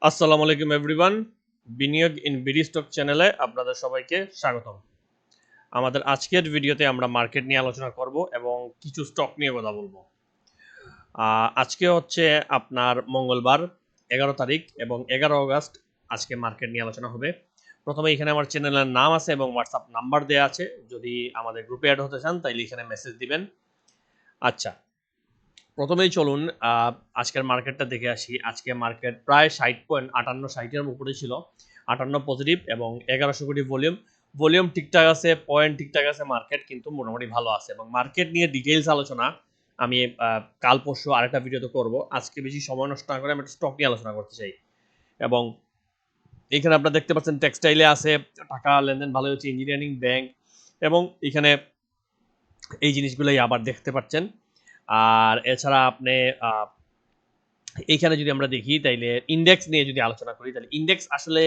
আসসালামু আলাইকুম এভরিওয়ান। বিনিয়োগ ইন বিডি স্টক চ্যানেলে আপনাদের সবাইকে স্বাগতম। আমাদের আজকের ভিডিওতে আমরা মার্কেট নিয়ে আলোচনা করব এবং কিছু স্টক নিয়ে কথা বলবো। আজকে হচ্ছে আপনার মঙ্গলবার 11 তারিখ এবং 11 আগস্ট আজকে মার্কেট নিয়ে আলোচনা হবে। প্রথমে এখানে আমার চ্যানেলের নাম আছে এবং হোয়াটসঅ্যাপ নাম্বার দেওয়া আছে। যদি আমাদের গ্রুপে অ্যাড হতে চান তাহলে এখানে মেসেজ দিবেন। আচ্ছা, প্রথমেই চলুন আজকের মার্কেটটা দেখে আসি। আজকে মার্কেট প্রায় 60.58 এর উপরে ছিল, 58 পজিটিভ এবং 1100 কোটি ভলিউম। ভলিউম ঠিকঠাক আছে, পয়েন্ট ঠিকঠাক আছে, মার্কেট কিন্তু মোটামুটি ভালো আছে। এবং মার্কেট নিয়ে ডিটেইলস আলোচনা আমি কাল পরশু আরেকটা ভিডিওতে করব। আজকে বেশি সময় নষ্ট না করে আমি একটা স্টক নিয়ে আলোচনা করতে চাই। এবং এখানে আপনারা দেখতে পাচ্ছেন টেক্সটাইলে আছে, টাকা লেনদেন ভালো হচ্ছে, ইঞ্জিনিয়ারিং ব্যাংক, এবং এখানে এই জিনিসগুলোই আবার দেখতে পাচ্ছেন। আর এছাড়া আপনি এইখানে যদি আমরা দেখি তাইলে ইন্ডেক্স নিয়ে যদি আলোচনা করি তাহলে ইন্ডেক্স আসলে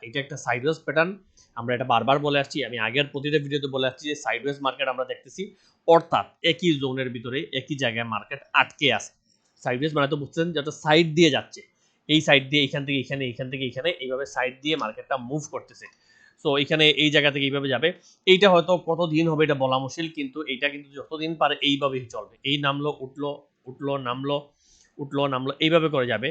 এটা একটা সাইডওয়েজ প্যাটার্ন। আমরা এটা বারবার বলে আসছি, আমি আগের প্রতিটা ভিডিওতে বলে আসছি যে সাইডওয়েজ মার্কেট আমরা দেখতেছি, অর্থাৎ একই জোনের ভিতরে একই জায়গায় মার্কেট আটকে আছে। সাইডওয়েজ মানে তো বুঝছেন যে একটা সাইড দিয়ে যাচ্ছে, এই সাইড দিয়ে এখান থেকে এখানে, এখান থেকে এখানে, এইভাবে সাইড দিয়ে মার্কেটটা মুভ করতেছে। সো এখানে এই জায়গা থেকে এইভাবে যাবে। এইটা হয়তো কতদিন হবে এটা বলা মুশকিল, কিন্তু এইটা কিন্তু যতদিন পারে এইভাবেই চলবে। এই নামলো, উঠলো, উঠলো, নামলো, উঠলো, নামলো, এইভাবে করে যাবে।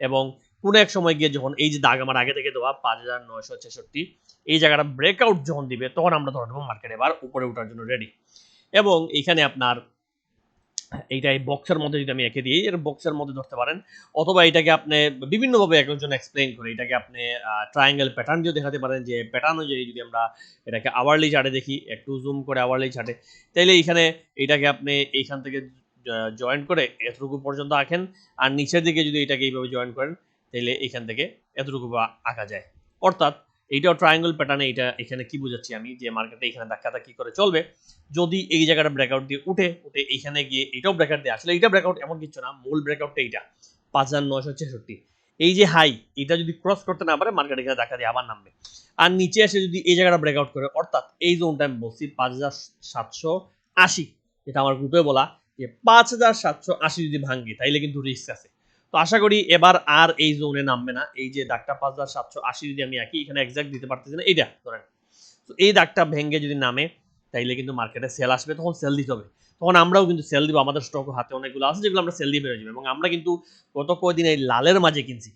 এবং কোনো এক সময় গিয়ে যখন এই যে দাগ আমার আগে থেকে দেওয়া 5,966, এই জায়গাটা ব্রেকআউট যখন দিবে তখন আমরা ধরে নেবো মার্কেট এবার উপরে ওঠার জন্য রেডি। এবং এখানে আপনার এইটা এই বক্সের মধ্যে যদি আমি এঁকে দিই, এর বক্সের মধ্যে ধরতে পারেন, অথবা এটাকে আপনি বিভিন্নভাবে একজন এক্সপ্লেইন করে এটাকে আপনি ট্রায়াঙ্গেল প্যাটার্ন দিয়ে দেখাতে পারেন, যে প্যাটার্ন অনুযায়ী যদি আমরা এটাকে আওয়ারলি চার্টে দেখি, একটু জুম করে আওয়ারলি চার্টে, তাইলে এইখানে এটাকে আপনি এইখান থেকে জয়েন করে এতটুকু পর্যন্ত আঁকেন, আর নিচের দিকে যদি এটাকে এইভাবে জয়েন করেন তাহলে এইখান থেকে এতটুকু আঁকা যায়। অর্থাৎ এইটাও ট্রায়াঙ্গল প্যাটার্নে। এটা এখানে কি বুঝাচ্ছি আমি, যে মার্কেটে এখানে ধাক্কাটা কি করে চলবে, যদি এই জায়গাটা ব্রেকআউট দিয়ে উঠে উঠে এইখানে গিয়ে এটাও ব্রেকআউট দিয়ে, আসলে এইটা ব্রেকআউট এমন কিছু না, মূল ব্রেকআউটটা এইটা 5,966, এই যে হাই, এটা যদি ক্রস করতে না পারে মার্কেট এখানে ধাক্কা দিয়ে আবার নামবে। আর নিচে এসে যদি এই জায়গাটা ব্রেকআউট করে, অর্থাৎ এই জোনটা আমি বলছি 5,780, এটা আমার গ্রুপে বলা, যে 5,780 যদি ভাঙে তাইলে কিন্তু রিস্ক আছে। তো আশা করি এবার আর এই জোনে নামবে না। এই যে দাগটা 5,780 যদি আমি আঁকি, এখানে এক্সাক্ট দিতে পারতেছি না, এইটা ধরেন, তো এই দাগটা ভেঙে যদি নামে তাইলে কিন্তু মার্কেটে সেল আসবে, তখন সেল দিতে হবে। তখন আমরাও কিন্তু সেল দিব, আমাদের স্টক হাতে অনেকগুলো আছে যেগুলো আমরা সেল দিয়ে বেরোয় যাবে। এবং আমরা কিন্তু গত কয়েকদিন এই লালের মাঝে কিনছি,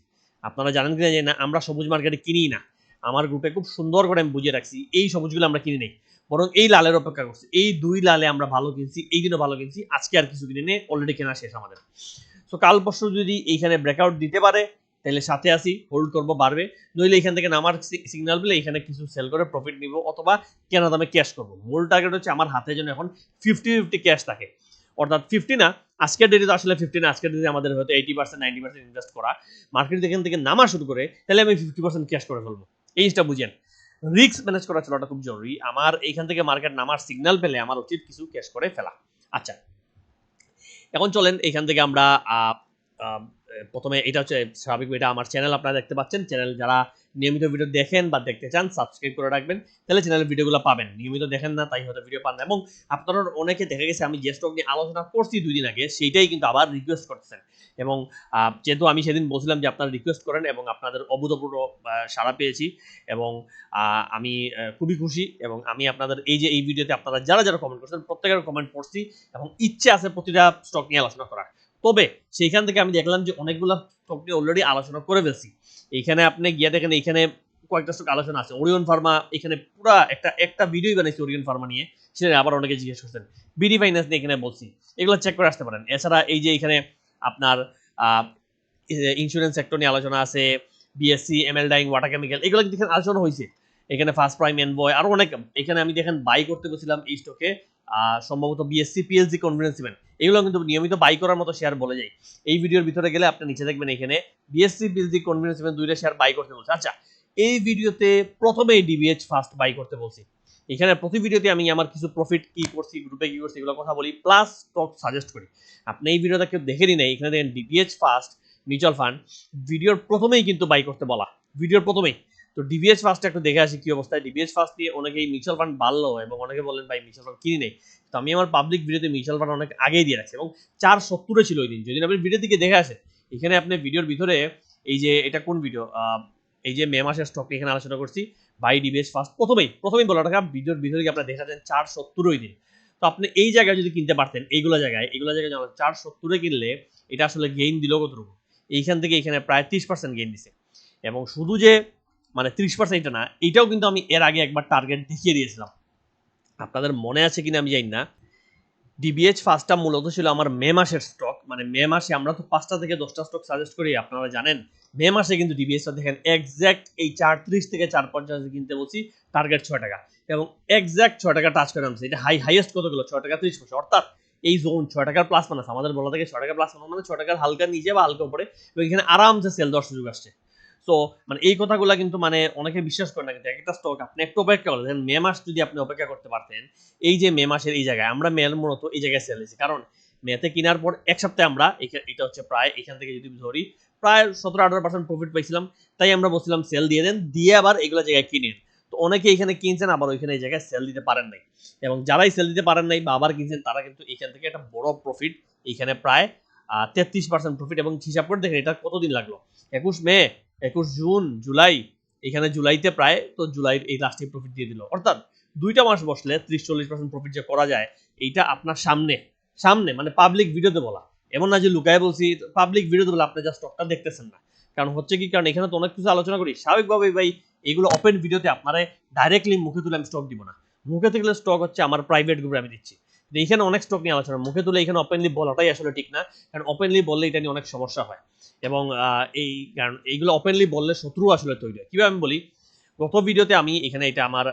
আপনারা জানেন কিনা যে না, আমরা সবুজ মার্কেটে কিনি না। আমার গ্রুপে খুব সুন্দর করে আমি বুঝিয়ে রাখছি, এই সবুজগুলো আমরা কিনি নেই, বরং এই লালের অপেক্ষা করছি। এই দুই লালে আমরা ভালো কিনছি, এই দিনও ভালো কিনছি, আজকে আর কিছু কিনে নেই, অলরেডি কেনা শেষ আমাদের। সো কাল পরশু যদি এইখানে ব্রেকআউট দিতে পারে তাহলে সাথে আসি, হোল্ড করবো, বাড়বে। নইলে এখান থেকে নামার সিগন্যাল পেলে এখানে কিছু সেল করে প্রফিট নিব, অথবা কেনা দামে ক্যাশ করবো। মূল টার্গেট হচ্ছে আমার হাতে যেন এখন 50-50 ক্যাশ থাকে। অর্থাৎ 50 না, আজকের ডেটে তো আসলে 50 না, আজকের ডেটে আমাদের হয়তো 80% 90% ইনভেস্ট করা। মার্কেট এখান থেকে নামা শুরু করে তাহলে আমি 50% ক্যাশ করে ফেলবো। এই জিনিসটা বুঝেন, রিস্ক ম্যানেজ করা চলাটা খুব জরুরি। আমার এইখান থেকে মার্কেট নামার সিগন্যাল পেলে আমার উচিত কিছু ক্যাশ করে ফেলা। আচ্ছা, এখন চলেন এখান থেকে আমরা প্রথমে, এটা হচ্ছে স্বাভাবিক, এটা আমার চ্যানেল, আপনারা দেখতে পাচ্ছেন। চ্যানেল যারা নিয়মিত ভিডিও দেখেন বা দেখতে চান সাবস্ক্রাইব করে রাখবেন, তাহলে চ্যানেলের ভিডিওগুলো পাবেন। নিয়মিত দেখেন না তাই হয়তো ভিডিও পান না। এবং আপনারা অনেকে দেখা গেছে আমি যে স্টক নিয়ে আলোচনা করছি 2 দিন আগে, সেইটাই কিন্তু আবার রিকোয়েস্ট করতেছেন। এবং যেহেতু আমি সেদিন বলছিলাম যে আপনারা রিকোয়েস্ট করেন এবং আপনাদের অভূতপূর্ব সাড়া পেয়েছি, এবং আমি খুবই খুশি। এবং আমি আপনাদের এই যে এই ভিডিওতে আপনারা যারা যারা কমেন্ট করছেন প্রত্যেকের কমেন্ট পড়ছি, এবং ইচ্ছে আছে প্রতিটা স্টক নিয়ে আলোচনা করার। তবে সেইখান থেকে আমি দেখলাম যে অনেকগুলো স্টক নিয়ে অলরেডি আলোচনা করে ফেলছি। এইখানে আপনি গিয়ে দেখেন, এইখানে কয়েকটা স্টক আলোচনা আছে। ওরিয়ন ফার্মা, এখানে পুরো একটা ভিডিও বানাইছি ওরিয়ন ফার্মা নিয়ে, সেটা আবার অনেকে জিজ্ঞেস করছেন। বিডি ফাইন্যান্স নিয়ে এখানে বলছি, এগুলো চেক করে আসতে পারেন। এছাড়া এই যে এখানে আপনার ইন্স্যুরেন্স সেক্টর নিয়ে আলোচনা আছে, BSC, ML dyeing, water chemical, এগুলো দেখেন আলোচনা হয়েছে। এখানে ফার্স্ট প্রাইম, এনবয়, আরো অনেক। এখানে আমি দেখেন বাই করতে বলছিলাম এই স্টকে, সম্ভবত বিএসসি, পিএলজি, কনফিডেন্স ইভেন্ট, এগুলো কিন্তু নিয়মিত বাই করার মতো শেয়ার বলে যায়। এই ভিডিওর ভিতরে গেলে আপনি নিচে দেখবেন এখানে বিএসসি, পিএলজি, কনফিডেন্স ইভেন্ট দুইটা শেয়ার বাই করতে বলছে। আচ্ছা, এই ভিডিওতে প্রথমেই ডিবিএইচ ফার্স্ট বাই করতে বলছি। এখানে প্রতি ভিডিওতে আমি আমার কিছু প্রফিট কি করছি, গ্রুপে কি করছি, এগুলো কথা বলি, প্লাস স্টক সাজেস্ট করি। আপনি এই ভিডিওটা কেউ দেখেনি নাই, এখানে দেখেন ডিবিএইচ ফার্স্ট মিউচুয়াল ফান্ড, ভিডিওর প্রথমেই কিন্তু বাই করতে বলা, ভিডিওর প্রথমেই। তো ডিবিএইচ ফার্স্ট একটু দেখে আসি কি অবস্থায়। ডিবিএইচ ফার্স্ট নিয়ে অনেকেই মিউচুয়াল ফান্ড বাড়লো এবং অনেকে বলেন ভাই মিউচুয়াল ফান্ড কিনি নেই। তো আমি আমার পাবলিক ভিডিওতে মিউচুয়াল ফান্ড অনেক আগেই দিয়ে রাখছি, এবং 470 ছিল ওই দিন। যদি আপনি ভিডিও দিকে দেখে আসেন, এখানে আপনি ভিডিওর ভিতরে এই যে এটা কোন ভিডিও, এই যে মে মাসের স্টক নিয়ে এখানে আলোচনা করছি, বাই ডিবিএস ফার্স্ট, প্রথমেই বলা টাকা ভিডিওর ভিতরে গিয়ে আপনারা দেখা যান 470 দিন। তো আপনি এই জায়গায় যদি কিনতে পারতেন, এইগুলো জায়গায় 470 কিনলে এটা আসলে গেইন দিল কতটুকু, এইখান থেকে এখানে প্রায় 30% গেইন দিছে। এবং শুধু যে মানে 30% এটা না, এটাও কিন্তু আমি এর আগে একবার টার্গেট দেখিয়ে দিয়েছিলাম, আপনাদের মনে আছে কিনা আমি জানি না। ডিবিএইচ ফার্স্টটা মূলত ছিল আমার মে মাসের স্টক, মানে মে মাসে আমরা তো 5টা থেকে 10টা স্টক সাজেস্ট করি, আপনারা জানেন। মে মাসে কিন্তু ডিবিএইচটা দেখেন এক্স্যাক্ট এই 430 থেকে 450 কিনতে বলছি, টার্গেট 6 টাকা, এবং এক্স্যাক্ট 6 টাকা টাচ করে নামছে। এটা হাইয়েস্ট কত গেল, 6 টাকা 30 পয়সা, অর্থাৎ এই জোন 6 টাকার প্লাস মাইনাস, আমাদের বলা থেকে 6 টাকা প্লাস মানে 6 টাকার হালকা নিচে বা হালকা উপরে, এবং এখানে আরামসে সেল দেওয়ার সুযোগ আসছে। সো মানে এই কথাগুলো কিন্তু মানে অনেকে বিশ্বাস করে না, কিন্তু একটা স্টক আপনি একটু অপেক্ষা করেন, মে মাস যদি আপনি অপেক্ষা করতে পারতেন, এই যে মে মাসের এই জায়গায় আমরা মেল মূলত এই জায়গায় সেল দিয়েছি, কারণ মেতে কেনার পর এক সপ্তাহে আমরা এটা হচ্ছে প্রায় এখান থেকে যদি ধরি প্রায় 17-18% প্রফিট পাইছিলাম, তাই আমরা বলছিলাম সেল দিয়ে দেন, দিয়ে আবার এগুলো জায়গায় কিনেন। তো অনেকে এখানে কিনছেন, আবার ওইখানে এই জায়গায় সেল দিতে পারেন নাই, এবং যারাই সেল দিতে পারেন নাই বা আবার কিনছেন তারা কিন্তু এখান থেকে একটা বড় প্রফিট, এখানে প্রায় 33% প্রফিট। এবং হিসাব করে দেখেন এটা কতদিন লাগলো, 21 মে, 21 জুন, জুলাই, এখানে জুলাইতে প্রায়, তো জুলাই এই লাস্টে প্রফিট দিয়ে দিল, অর্থাৎ 2টা মাস বসলে 30-40% প্রফিট যে করা যায়, এইটা আপনার সামনে সামনে মানে পাবলিক ভিডিওতে বলা, এমন না যে লুকায় বলছি, পাবলিক ভিডিওতে বলে আপনি জাস্ট স্টকটা দেখতেছেন না। কারণ হচ্ছে কি, কারণ এখানে তো অনেক কিছু আলোচনা করি স্বাভাবিকভাবেই ভাই, এগুলো ওপেন ভিডিওতে আপনারা ডাইরেক্টলি মুখে তুলে আমি স্টক দিব না, মুখে তুলে স্টক হচ্ছে আমার প্রাইভেট গ্রুপে আমি দিচ্ছি। এইখানে অনেক স্টক নিয়ে আলোচনা, মুখে তুলে এখানে ওপেনলি বলাটাই আসলে ঠিক না, কারণ ওপেনলি বললে এটা নিয়ে অনেক সমস্যা হয়, এবং এই কারণ এইগুলো ওপেনলি বললে শত্রু আসলে তৈরি হয়। কিভাবে আমি বলি, গত ভিডিওতে আমি এখানে এটা আমার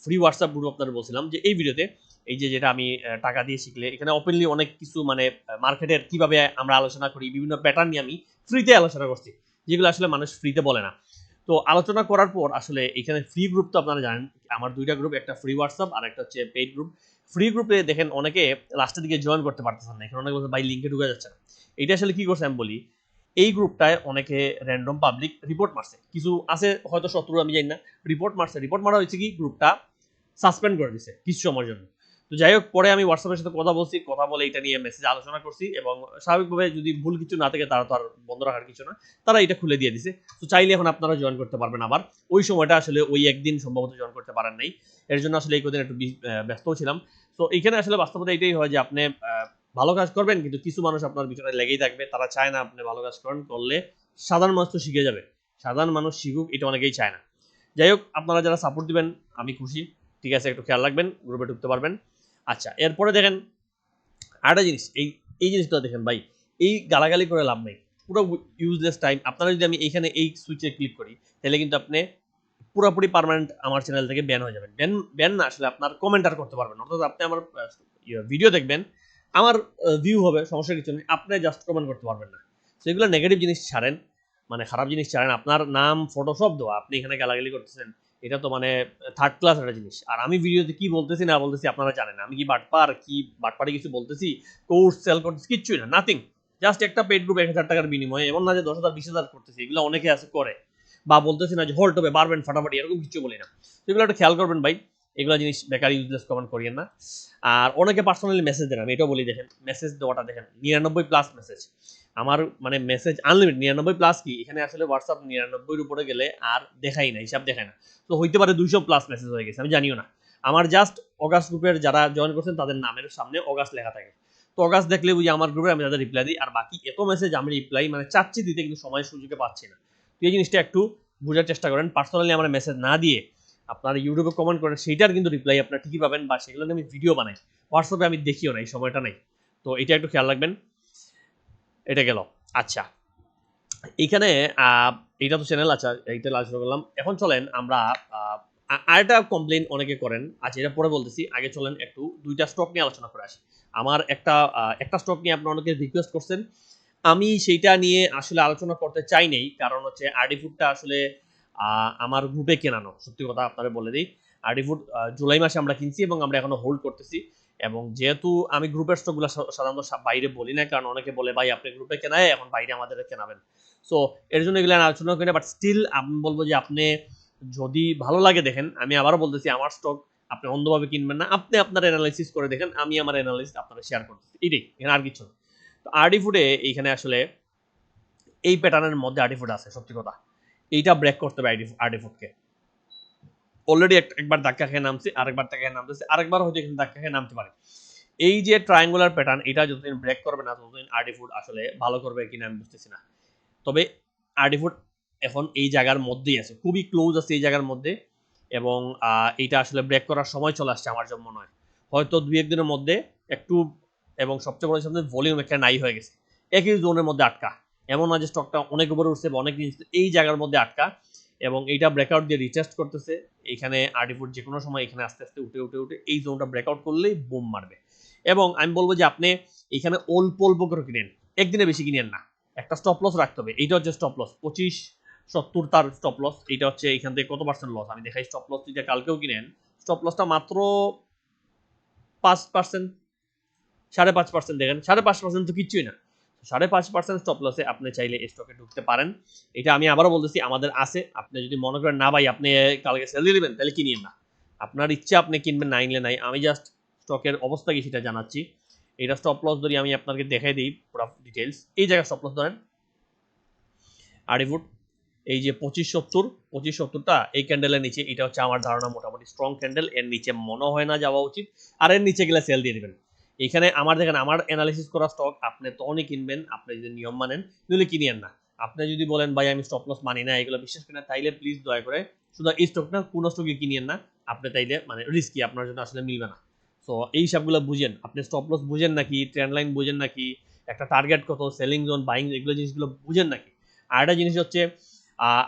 ফ্রি হোয়াটসঅ্যাপ গ্রুপ আপনাদের বলছিলাম যে এই ভিডিওতে এই যে যেটা আমি টাকা দিয়ে শিখলে, এখানে ওপেনলি অনেক কিছু মানে মার্কেটের কিভাবে আমরা আলোচনা করি, বিভিন্ন প্যাটার্ন নিয়ে আমি ফ্রিতে আলোচনা করছি, যেগুলো আসলে মানুষ ফ্রিতে বলে না। তো আলোচনা করার পর আসলে এখানে ফ্রি গ্রুপ তো আপনারা জানেন, আমার 2টা গ্রুপ, একটা ফ্রি হোয়াটসঅ্যাপ আর একটা হচ্ছে পেইড গ্রুপ। ফ্রি গ্রুপে দেখেন অনেকে লাস্টের দিকে জয়েন করতে পারতেছেন না, এখানে অনেকে বলছে ভাই লিঙ্কে ঢুকে যাচ্ছে না। এটা আসলে কি করছে আমি বলি, এই গ্রুপটায় অনেকে র্যান্ডম পাবলিক রিপোর্ট মারছে, কিছু আছে হয়তো শত্রু আমি জানি না, রিপোর্ট মারছে, রিপোর্ট মারা হয়েছে কি গ্রুপটা সাসপেন্ড করে দিছে কিছু সময়ের জন্য। তো যাই হোক, পরে আমি হোয়াটসঅ্যাপের সাথে কথা বলছি, কথা বলে এটা নিয়ে মেসেজ আলোচনা করছি, এবং স্বাভাবিকভাবে যদি ভুল কিছু না থাকে তারা তো আর বন্ধ রাখার কিছু না, তারা এটা খুলে দিয়ে দিছে। তো চাইলে এখন আপনারা জয়েন করতে পারবেন আবার, ওই সময়টা আসলে ওই একদিন সম্ভবত জয়েন করতে পারেন নাই, এর জন্য আসলে এই কদিন একটু ব্যস্ত ছিলাম। তো এখানে আসলে বাস্তবতা এটাই হয় যে আপনি ভালো কাজ করবেন, কিন্তু কিছু মানুষ আপনার ভিতরে লেগেই থাকবে, তারা চায় না আপনি ভালো কাজ করেন, করলে সাধারণ মানুষ তো শিখে যাবে, সাধারণ মানুষ শিখুক এটা অনেকেই চায় না। যাই হোক, আপনারা যারা সাপোর্ট দিবেন আমি খুশি, ঠিক আছে, একটু খেয়াল রাখবেন, গ্রুপে ঢুকতে পারবেন। আচ্ছা, এরপরে দেখেন আরেকটা জিনিস, এই জিনিসটা দেখেন ভাই, এই গালাগালি করে লাভ নেই, পুরো ইউজলেস টাইম। আপনারা যদি আমি এইখানে এই সুইচে ক্লিক করি, তাহলে কিন্তু আপনি পুরোপুরি পার্মানেন্ট আমার চ্যানেল থেকে ব্যান হয়ে যাবেন। ব্যান না, আসলে আপনার কমেন্টার করতে পারবেন, অর্থাৎ আপনি আমার ভিডিও দেখবেন, আমার ভিউ হবে, সমস্যা কিছু নেই, আপনি জাস্ট কমেন্ট করতে পারবেন না। তো এগুলো নেগেটিভ জিনিস ছাড়েন, মানে খারাপ জিনিস ছাড়েন, আপনার নাম ফটো সব দেওয়া, আপনি এখানে গালাগালি করতেছেন, এটা তো মানে থার্ড ক্লাস একটা জিনিস। আর আমি ভিডিওতে কি বলতেছি না বলতেছি আপনারা জানেন, আমি কি বাটপারে কিছু বলতেছি, কোর্স সেল করতেছি, কিচ্ছুই না, নাথিং। জাস্ট একটা পেড গ্রুপ 1,000 টাকার বিনিময়ে, এমন না যে 10,000 20,000 করতেছি, এগুলো অনেকে আছে করে, বা বলতেছি না যে হোল্ড হবে বাড়বেন ফাটাফাটি, এরকম কিছু বলি না। তো এগুলো একটা খেয়াল করবেন ভাই, এগুলো জিনিস বেকার ইউজলেস কমেন্ট করিয়েন না। আর অনেকে পার্সোনালি মেসেজ দেন, আমি এটাও বলি, দেখেন মেসেজ দেওয়াটা দেখেন 99+ মেসেজ, আমার মানে মেসেজ আনলিমিটেড 99+ কি, এখানে আসলে হোয়াটসঅ্যাপ 99-র উপরে গেলে আর দেখাই না, হিসাব দেখায় না। তো হইতে পারে 200+ মেসেজ হয়ে গেছে, আমি জানিও না। আমার জাস্ট অগাস্ট গ্রুপের যারা জয়েন করছেন তাদের নামের সামনে অগাস্ট লেখা থাকে, তো অগাস্ট দেখলে বুঝি আমার গ্রুপে, আমি তাদের রিপ্লাই দিই। আর বাকি এত মেসেজ আমি রিপ্লাই মানে চাচ্ছি দিতে, কিন্তু সময় সুযোগে পাচ্ছি না। তো এই জিনিসটা একটু বোঝার চেষ্টা করেন, পার্সোনালি আমার মেসেজ না দিয়ে আপনার ইউটিউবে কমেন্ট করেন, সেইটার কিন্তু রিপ্লাই আপনার ঠিকই পাবেন, বা সেগুলো আমি ভিডিও বানাই, হোয়াটসঅ্যাপে আমি দেখিও না, এই সময়টা নেই। তো এটা একটু খেয়াল রাখবেন। এটা গেল। আচ্ছা, এইখানে এইটা তো চ্যানেল, আচ্ছা এইটা আলোচনা করলাম, এখন চলেন আমরা আরেকটা কমপ্লেন অনেকে করেন, আচ্ছা এটা পরে বলতেছি, আগে চলেন একটু 2টা স্টক নিয়ে আলোচনা করে আসি। আমার একটা স্টক নিয়ে আপনারা অনেকে রিকোয়েস্ট করছেন, আমি সেইটা নিয়ে আসলে আলোচনা করতে চাই নাই, কারণ হচ্ছে আরডি ফুডটা আসলে আমার গ্রুপে কেনানো, সত্যি কথা আপনারা বলে দিই। আরডি ফুড জুলাই মাসে আমরা কিনছি, এবং আমরা এখনো হোল্ড করতেছি, এবং যেহেতু আমি গ্রুপের স্টকগুলো সাধারণত বাইরে বলি না, কারণ অনেকে বলে ভাই আপনি গ্রুপে কেনায় এখন বাইরে আমাদের কেনাবেন, সো এর জন্য এগুলো আলোচনা করি না। বাট স্টিল আমি বলবো যে আপনি যদি ভালো লাগে দেখেন, আমি আবারও বলতেছি আমার স্টক আপনি অন্ধভাবে কিনবেন না, আপনি আপনার অ্যানালাইসিস করে দেখেন, আমি আমার অ্যানালাইসিস আপনারা শেয়ার করতেছি, এটাই, এখানে আর কিছু না। তো আরডি ফুডে এইখানে আসলে এই প্যাটার্নের মধ্যে আর্টিফুড আছে, সত্যি কথা। এইটা ব্রেক করতে হবে আর্টিফুডকে। অলরেডি একবার ধাক্কা খেয়ে নামছে, আরেকবার ধাক্কা খেয়ে নামতেছে, আরেকবার হয়তো এখানে ধাক্কা খেয়ে নামতে পারে। এই যে ট্রায়াঙ্গুলার প্যাটার্ন, এটা যতদিন ব্রেক করবে না ততদিন আর্টিফুড আসলে ভালো করবে কিনা আমি বুঝতেছি না। তবে আর্টিফুড এখন এই জায়গার মধ্যেই আছে, খুবই ক্লোজ আছে এই জায়গার মধ্যে, এবং এইটা আসলে ব্রেক করার সময় চলে আসছে আমার জন্য মনে হয়। হয়তো 2-1 দিনের মধ্যে একটু, এবং সবচেয়ে বড় সামনে ভলিউম একটা নাই হয়ে গেছে, একই জোনের মধ্যে আটকা। এমন না যে স্টকটা অনেক উপরে উঠছে বা অনেক জিনিস, এই জায়গার মধ্যে আটকা, এবং এইটা ব্রেকআউট দিয়ে রিটেস্ট করতেছে। এখানে আর্টিফুড যে কোনো সময় এখানে আস্তে আস্তে উঠে উঠে উঠে এই জোনটা ব্রেকআউট করলেই বুম মারবে। এবং আমি বলবো যে আপনি এখানে অল্প অল্প করে কিনেন, একদিনে বেশি কিনেন না। একটা স্টপ লস রাখতে হবে, এইটা হচ্ছে স্টপ লস 25.70 তার স্টপ লস। এইটা হচ্ছে এখান থেকে কত পার্সেন্ট লস আমি দেখাই। স্টপ লস যদি কালকেও কিনেন, স্টপ লসটা মাত্র 5%, 5.5% দেখেন, 5.5% তো কিচ্ছুই না। 5.5% স্টপ লসে আপনি চাইলে স্টকে ঢুকতে পারেন। এটা আমি আবারও বলতেছি, আমাদের আছে। আপনি যদি মনে করেন না ভাই আপনি কালকে সেল দিয়ে দিবেন, তাহলে কিনিয়েন না। আপনার ইচ্ছা আপনি কিনবেন, না কিনলে নাই। আমি জাস্ট স্টকের অবস্থা কি সেটা জানাচ্ছি। এটা স্টপ লস ধরি আমি আপনাকে দেখাই দিই পুরো ডিটেলস। এই জায়গায় স্টপ লস ধরেন আর্টিফুড, এই যে 25.70টা এই ক্যান্ডেলের নিচে, এটা হচ্ছে আমার ধারণা মোটামুটি স্ট্রং ক্যান্ডেল। এর নিচে মনে হয় না যাওয়া উচিত, আর এর নিচে গেলে সেল দিয়ে দিবেন। এখানে আমার দেখেন, আমার অ্যানালিসিস করা স্টক আপনি তখনই কিনবেন আপনি যদি নিয়ম মানেন, নইলে কিনিয়েন না। আপনি যদি বলেন ভাই আমি স্টপ লস মানি না, এগুলো বিশ্বাস করেন না, তাইলে প্লিজ দয়া করে শুধু এই স্টক না, কোনো স্টকে কিনিয়েন না। আপনি তাইলে মানে রিস্কি, আপনার জন্য আসলে মিলবে না। সো এই সবগুলো বুঝেন, আপনি স্টপ লস বুঝেন নাকি, ট্রেন্ড লাইন বুঝেন নাকি, একটা টার্গেট কত, সেলিং জোন, বাইং, এগুলো জিনিসগুলো বুঝেন নাকি। আর একটা জিনিস হচ্ছে,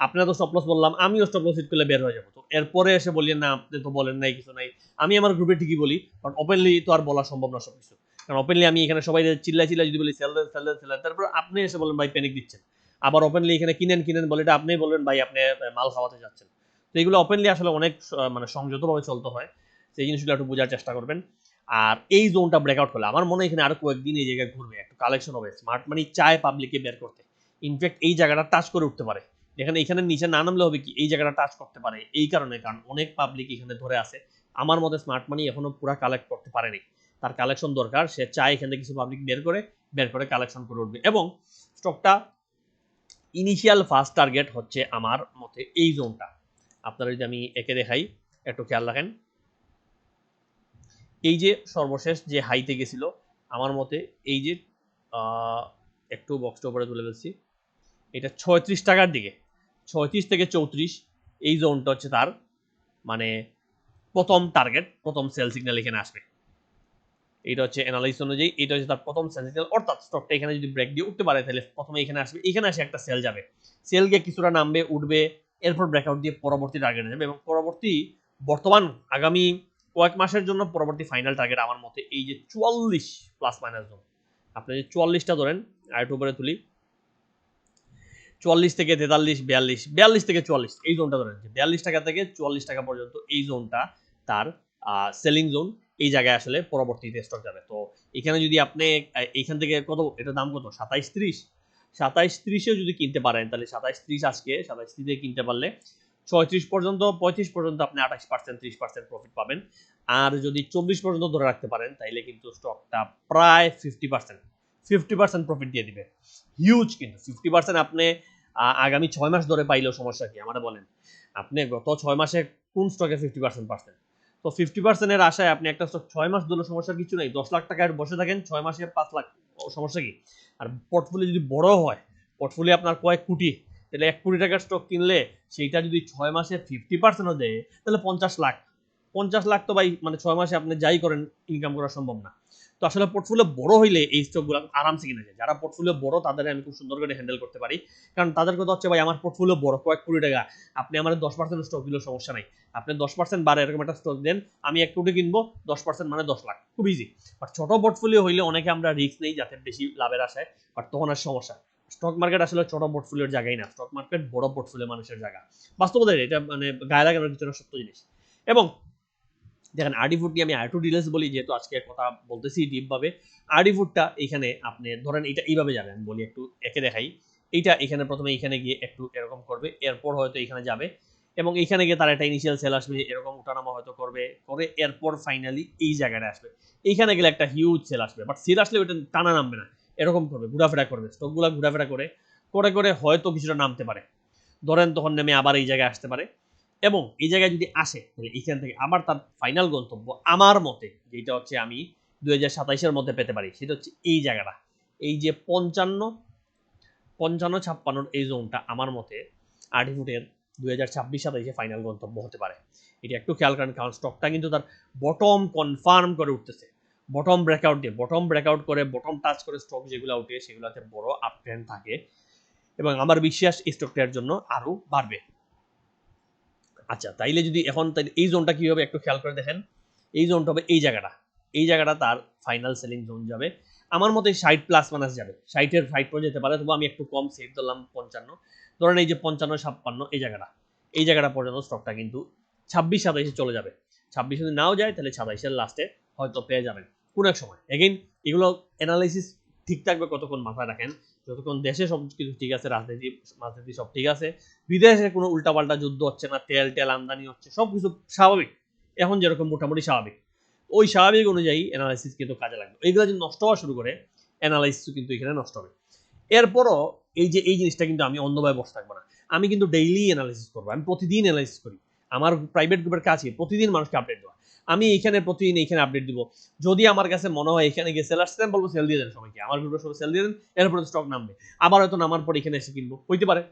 আপনারা তো স্টপ লস বললাম, আমিও স্টপ লস হিট করলে বের হয়ে যাবো। তো এরপরে এসে বললেন না আপনি তো বলেন নাই কিছু নাই। আমি আমার গ্রুপে ঠিকই বলি, বাট ওপেনলি তো আর বলা সম্ভব না সবকিছু। কারণ ওপেনলি আমি এখানে সবাই চিল্লাই চিল্লাই যদি বলি সেল দেন সেল দেন সেল দেন, তারপর আপনি এসে বলেন ভাই প্যানিক দিচ্ছেন। আবার ওপেনলি এখানে কিনেন কিনেন বলে এটা আপনি বলবেন ভাই আপনি মাল খাওয়াতে যাচ্ছেন। তো এগুলো ওপেনলি আসলে অনেক মানে সংযতভাবে চলতে হয়। সেই জিনিসগুলো একটু বোঝার চেষ্টা করবেন। আর এই জোনটা ব্রেকআউট করলে আমার মনে হয় এখানে আরো কয়েকদিন এই জায়গায় ঘুরবে, একটু কালেকশন হবে। স্মার্ট মানি চায় পাবলিকে বের করতে, ইনফ্যাক্ট এই জায়গাটা টাচ করে উঠতে পারে। এখানে নিচে না নামলে হবে কি, এই জায়গাটা টাচ করতে পারে এই কারণে, কারণ অনেক পাবলিক এখানে ধরে আছে। আমার মতে স্মার্ট মানি এখনো পুরো কালেক্ট করতে পারেনি, তার কালেকশন দরকার। সে চায় এখান থেকে কিছু পাবলিক বের করে কালেকশন করে উঠবে। এবং স্টকটা ইনিশিয়াল ফার্স্ট টার্গেট হচ্ছে আমার মতে এই জোনটা। আপনারা যদি আমি একে দেখাই, একটু খেয়াল রাখেন, এই যে সর্বশেষ যে হাইতে গেছিল, আমার মতে এই যে একটু বক্সটা উপরে তুলে ফেলছি, এটা 36 টাকার দিকে, 36 থেকে 34 এই জোনটা হচ্ছে তার মানে প্রথম টার্গেট, প্রথম সেল সিগন্যাল এখানে আসবে। এটা হচ্ছে অ্যানালাইসিস অনুযায়ী এটা হচ্ছে তার প্রথম সেল সিগন্যাল। অর্থাৎ স্টকটা এখানে যদি ব্রেক দিয়ে উঠতে পারে, তাহলে প্রথমে এখানে আসবে, এখানে এসে একটা সেল যাবে, সেল গিয়ে কিছুটা নামবে, উঠবে, এরপর ব্রেকআউট দিয়ে পরবর্তী টার্গেটে যাবে। এবং পরবর্তী বর্তমান আগামী কয়েক মাসের জন্য পরবর্তী ফাইনাল টার্গেট আমার মতে এই যে 44 প্লাস মাইনাস জোন। আপনি যে 44টা ধরেন, আরেকটু উপরে তুলি, 44 থেকে 43, 42 থেকে 44 এই জোনটা ধরেন, 42 টাকা থেকে 44 টাকা পর্যন্ত এই জোনটা তার সেলিং জোন। এই জায়গায় আসলে পরবর্তীতে স্টক যাবে। তো এখানে যদি আপনি এইখান থেকে কত, এটা দাম কত, 27.30, 27.30 যদি কিনতে পারেন, তাহলে 27.30 আজকে 27.30 কিনতে পারলে 36 পর্যন্ত, 35 পর্যন্ত আপনি 28%, 30% প্রফিট পাবেন। আর যদি 24 পর্যন্ত ধরে রাখতে পারেন, তাইলে কিন্তু স্টকটা প্রায় 50% প্রফিট দিয়ে দিবে। হিউজ কিন্তু 50% আপনি আগামী 6 মাস ধরে পাইলেও সমস্যা কি আমারে বলেন। আপনি গত 6 মাসে কোন স্টকে 50% পাচ্ছেন? তো 50% এর আশায় আপনি একটা স্টক 6 মাস ধরে, সমস্যার কিছু নেই। 10 লাখ টাকায় বসে থাকেন 6 মাসে 5 লাখ, সমস্যা কি? আর পোর্টফোলিও যদি বড় হয়, পোর্টফোলিও আপনার কয়েক কোটি, তাহলে 1 কোটি টাকার স্টক কিনলে সেইটা যদি 6 মাসে 50%ও দেয়, তাহলে 50 লাখ। 50 লাখ তো ভাই মানে 6 মাসে আপনি যাই করেন ইনকাম করা সম্ভব না। তো আসলে পোর্টফোলিও বড় হইলে এই স্টকগুলো আরামসে কিনা যায়। যারা পোর্টফোলিও বড় তাদের আমি খুব সুন্দর করে হ্যান্ডেল করতে পারি। কারণ তাদের কথা হচ্ছে ভাই আমার পোর্টফোলিও বড়, কয়েক কোটি টাকা, আপনি আমার 10% স্টক দিলেও সমস্যা নাই। আপনি 10% বাড়ে এরকম একটা স্টক দেন, আমি 1 কোটি কিনবো, 10% মানে 10 লাখ, খুব ইজি। বাট ছোট পোর্টফোলিও হইলে অনেকে আমরা রিস্ক নেই যাতে বেশি লাভের আশায়, বাট তখন আর সমস্যা। স্টক মার্কেট আসলে ছোট পোর্টফোলিওর জায়গাই না, স্টক মার্কেট বড় পোর্টফোলিও মানুষের জায়গা। বাস্তবতা এটা মানে গায়ে লাগানোর কিছু না, সত্য জিনিস। এবং দেখেন আর্টিফুড নিয়ে আমি আরেকটু ডিটেলস বলি, যেহেতু আজকে কথা বলতেছি ডিপভাবে। আর্টিফুডটা এখানে আপনি ধরেন এটা এইভাবে যাবে, আমি বলি একটু একে দেখাই। এইটা এখানে প্রথমে এখানে গিয়ে একটু এরকম করবে, এরপর হয়তো এখানে যাবে, এবং এখানে গিয়ে তার একটা ইনিশিয়াল সেল আসবে, এরকম উঠানামা হয়তো করবে, করে এরপর ফাইনালি এই জায়গাটা আসবে। এইখানে গেলে একটা হিউজ সেল আসবে, বাট সেল আসলে ওইটা টানা নামবে না, এরকম করবে, ঘোরাফেরা করবে, স্টকগুলো ঘোরাফেরা করে করে করে হয়তো কিছুটা নামতে পারে, ধরেন তখন নেমে আবার এই জায়গায় আসতে পারে, এবং এই জায়গায় যদি আসে তাহলে এখান থেকে আবার তার ফাইনাল গন্তব্য আমার মতে যেটা হচ্ছে আমি 2027-এর মধ্যে পেতে পারি, সেটা হচ্ছে এই জায়গাটা, এই যে 55-56 এই জোনটা আমার মতে 8 ফুটের 2026-27-এ ফাইনাল গন্তব্য হতে পারে। এটা একটু খেয়াল করেন, কারণ স্টকটা কিন্তু তার বটম কনফার্ম করে উঠতেছে, বটম ব্রেকআউট দিয়ে, বটম ব্রেকআউট করে বটম টাচ করে স্টক যেগুলো উঠে সেগুলোতে বড় আপ ট্রেন্ড থাকে, এবং আমার বিশ্বাস এই স্টকটার জন্য আরো বাড়বে। আচ্ছা, তাইলে যদি এখন এই জোনটা কি হবে একটু খেয়াল করে দেখেন, এই জোনটা হবে এই জায়গাটা তার ফাইনাল সেলিং জোন যাবে আমার মতে 60+ যাবে, 60-এর 60 পর্যন্ত যেতে পারে, তবু আমি একটু কম সেভ ধরলাম 55, ধরেন এই যে 55-56 এই জায়গাটা পর্যন্ত স্টকটা কিন্তু 26-27-এ চলে যাবে। 26 যদি নাও যায় তাহলে 27-এর লাস্টে হয়তো পেয়ে যাবেন কোন এক সময়। এগেইন এগুলো অ্যানালাইসিস ঠিক থাকবে কতক্ষণ, মাথায় রাখেন, যতক্ষণ দেশে সব কিছু ঠিক আছে, রাজনীতি সব ঠিক আছে, বিদেশে কোনো উল্টাপাল্টা যুদ্ধ হচ্ছে না, তেল আমদানি হচ্ছে, সব কিছু স্বাভাবিক, এখন যেরকম মোটামুটি স্বাভাবিক, ওই স্বাভাবিক অনুযায়ী অ্যানালাইসিস কিন্তু কাজে লাগবে। এইগুলো যদি নষ্ট হওয়া শুরু করে অ্যানালাইসিস কিন্তু এখানে নষ্ট হবে। এরপরও এই জিনিসটা কিন্তু আমি অন্ধভাবে বসে থাকবো না, আমি কিন্তু ডেইলি অ্যানালাইসিস করবো, আমি প্রতিদিন অ্যানালাইসিস করি, আমার প্রাইভেট গ্রুপের কাছে প্রতিদিন মানুষকে আপডেট দেওয়া, আমি এইখানে প্রতিদিন এইখানে আপডেট দিব, যদি আমার কাছে মনে হয় এখানে গিয়ে সেল আসছে বলবো সেল দিয়ে দেন সবাইকে, আমার গ্রুপের সবাই সেল দিয়ে দেন, এরপরে স্টক নামবে, আবার হয়তো নামার পর এখানে এসে কিনবো, হইতে পারে।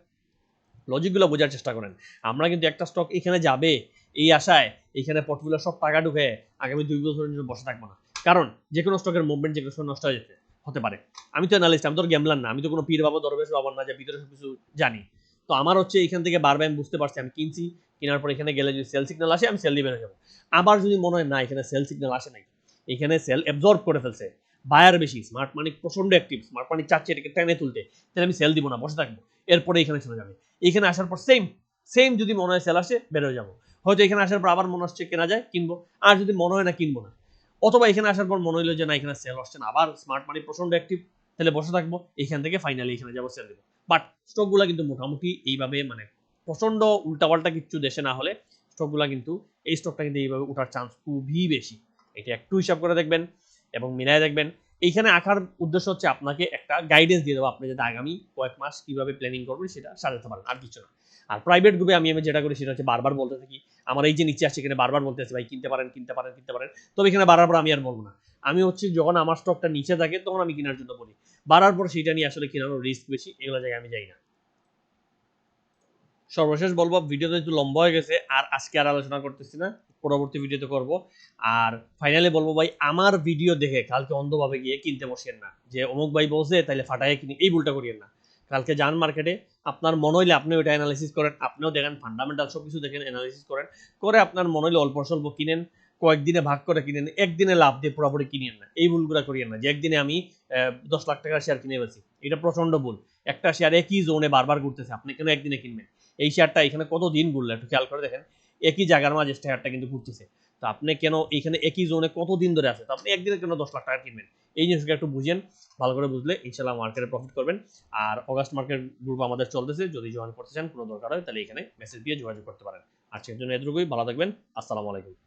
লজিকগুলো বোঝার চেষ্টা করেন, আমরা কিন্তু একটা স্টক এখানে যাবে এই আশায় এখানে পোর্টফোলিও সব টাকা ঢুকে আগামী 2 বছরের জন্য বসে থাকবো না, কারণ যে কোনো স্টকের মুভমেন্ট যে কোনো সময় নষ্ট হয়ে যেতে হতে পারে। আমি তো অ্যানালিস্ট, আমি তো গ্যামলার না, আমি তো কোনো পীর বাবা দরবেশ বাবার না যে ভিতরে সব কিছু জানি। তো আমার হচ্ছে এখান থেকে বারবার আমি বুঝতে পারছি, আমি কিনছি, কেনার পর এখানে গেলে যদি সেল সিগন্যাল আসে আমি সেল দিয়ে বেরো যাবো, আবার যদি মনে হয় না এখানে সেল সিগন্যাল আসে নাই, এখানে সেল অ্যাবজর্ব করে ফেলছে, বায়ার বেশি, স্মার্ট মানি প্রচন্ড অ্যাক্টিভ, স্মার্ট মানি চাচ্ছে এটাকে টেনে তুলতে, তাহলে আমি সেল দিব না, বসে থাকবো, এরপরে এখানে চলে যাবে, এখানে আসার পর সেম যদি মনে হয় সেল আসে বের হয়ে যাবো, হয়তো এখানে আসার পর আবার মনে হচ্ছে কেনা যায় কিনবো, আর যদি মনে হয় না কিনবো না, অথবা এখানে আসার পর মনে হইলো যে না এখানে সেল আসছে না, আবার স্মার্ট মানি প্রচন্ড অ্যাক্টিভ, তাহলে বসে থাকবো, এখান থেকে ফাইনালি এখানে যাবো সেল দেবো। বাট স্টকগুলো কিন্তু মোটামুটি এইভাবে, মানে প্রচন্ড উল্টাপাল্টা কিছু দেশে না হলে স্টকগুলো কিন্তু, এই স্টকটা কিন্তু এইভাবে ওঠার চান্স খুবই বেশি, এটা একটু হিসাব করে দেখবেন এবং মিলাই দেখবেন। এইখানে আঁকার উদ্দেশ্য হচ্ছে আপনাকে একটা গাইডেন্স দিয়ে দেবো, আপনি যাতে আগামী কয়েক মাস কিভাবে প্ল্যানিং করবেন সেটা সাজাতে পারেন, আর কিছু না। আর প্রাইভেট গ্রুপে আমি যেটা করি সেটা হচ্ছে বারবার বলতে থাকি, আমার এই যে নিচে আসছে এখানে বারবার বলতে আছে ভাই কিনতে পারেন, তবে এখানে বাড়ার পর আমি আর বলবো না, আমি হচ্ছে যখন আমার স্টকটা নিচে থাকে তখন আমি কেনার জন্য বলি, বাড়ার পর সেটা নিয়ে আসলে কেনার রিস্ক বেশি, এগুলো জায়গায় আমি যাই না। সর্বশেষ বলবো, ভিডিওটা একটু লম্বা হয়ে গেছে, আর আজকে আর আলোচনা করতেছি না, পরবর্তী ভিডিওতে করব। আর ফাইনালি বলবো ভাই, আমার ভিডিও দেখে কালকে অন্ধভাবে গিয়ে কিনতে বসেন না, যে অমুক ভাই বলছে তাইলে ফাটাই কিনি, এই ভুলটা করিয়েন না। কালকে যান মার্কেটে, আপনার মনে হইলে আপনি ওইটা অ্যানালাইসিস করেন, আপনিও দেখেন ফান্ডামেন্টাল সব কিছু দেখেন, অ্যানালাইসিস করেন, করে আপনার মনে হইলে অল্প স্বল্প কিনেন, কয়েকদিনে ভাগ করে কিনেন, একদিনে লাভ দিয়ে পুরোপুরি কিনেন না, এই ভুলগুলো করিয়েন না, যে একদিনে আমি 10 লাখ টাকার শেয়ার কিনে ফেলছি, এটা প্রচন্ড ভুল। একটা শেয়ার একই জোনে বারবার ঘুরতেছে, আপনি কেন একদিনে কিনবেন? এই শেয়ারটা এখানে কত দিন ঘুরলো একটু খেয়াল করে দেখেন, একই জায়গার মাঝে শেয়ারটা কিন্তু ঘুরতেছে, তো আপনি কেন এখানে একই জোনে কত দিন ধরে আছে, তো আপনি একদিনে কেন 10 লাখ টাকা কিনবেন? এই জিনিসটা একটু বুঝেন, ভালো করে বুঝলে ইনশাল্লাহ মার্কেটে প্রফিট করবেন। আর অগাস্ট মার্কেট গ্রুপ আমাদের চলতেছে, যদি জয়েন করতে চান কোনো দরকার হয় তাহলে এখানে মেসেজ দিয়ে যোগাযোগ করতে পারেন। আজকের জন্য এতটুকুই, ভালো থাকবেন, আসসালামু আলাইকুম।